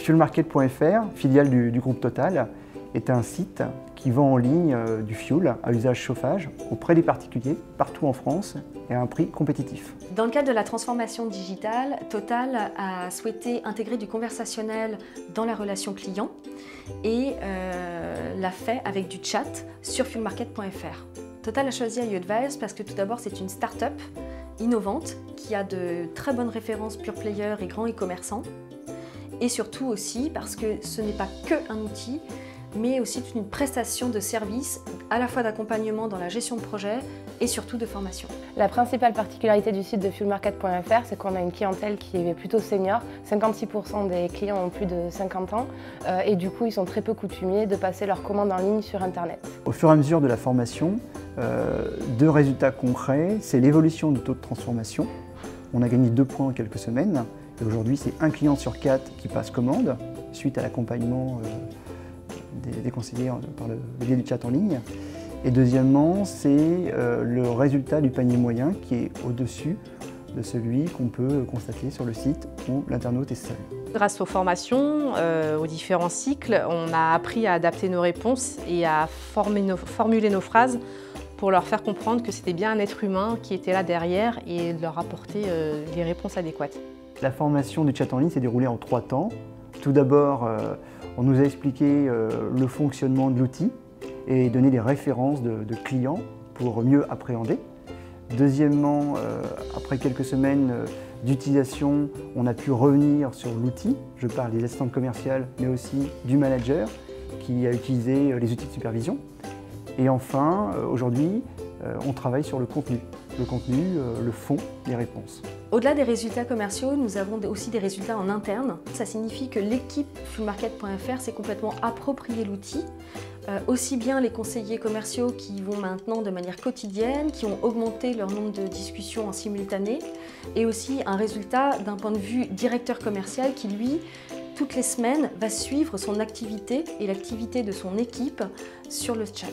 Fuelmarket.fr, filiale du groupe Total, est un site qui vend en ligne du fuel à usage chauffage auprès des particuliers partout en France et à un prix compétitif. Dans le cadre de la transformation digitale, Total a souhaité intégrer du conversationnel dans la relation client et l'a fait avec du chat sur fuelmarket.fr. Total a choisi iAdvice parce que tout d'abord c'est une start-up innovante qui a de très bonnes références pure player et grands e-commerçants, et surtout aussi parce que ce n'est pas que un outil, mais aussi toute une prestation de service, à la fois d'accompagnement dans la gestion de projet et surtout de formation. La principale particularité du site de fuelmarket.fr, c'est qu'on a une clientèle qui est plutôt senior. 56% des clients ont plus de 50 ans et du coup ils sont très peu coutumiers de passer leurs commandes en ligne sur Internet. Au fur et à mesure de la formation, deux résultats concrets, c'est l'évolution du taux de transformation. On a gagné 2 points en quelques semaines et aujourd'hui c'est 1 client sur 4 qui passe commande suite à l'accompagnement des conseillers par le biais du chat en ligne. Et deuxièmement, c'est le résultat du panier moyen qui est au-dessus de celui qu'on peut constater sur le site où l'internaute est seul. Grâce aux formations, aux différents cycles, on a appris à adapter nos réponses et à formuler nos phrases pour leur faire comprendre que c'était bien un être humain qui était là derrière et de leur apporter les réponses adéquates. La formation du chat en ligne s'est déroulée en 3 temps. Tout d'abord, on nous a expliqué le fonctionnement de l'outil et donné des références de clients pour mieux appréhender. Deuxièmement, après quelques semaines d'utilisation, on a pu revenir sur l'outil. Je parle des assistantes commerciales, mais aussi du manager qui a utilisé les outils de supervision. Et enfin, aujourd'hui, on travaille sur le contenu, le fond des réponses. Au-delà des résultats commerciaux, nous avons aussi des résultats en interne. Ça signifie que l'équipe fuelmarket.fr s'est complètement approprié l'outil. Aussi bien les conseillers commerciaux qui vont maintenant de manière quotidienne, qui ont augmenté leur nombre de discussions en simultané, et aussi un résultat d'un point de vue directeur commercial qui, lui, toutes les semaines, va suivre son activité et l'activité de son équipe sur le chat.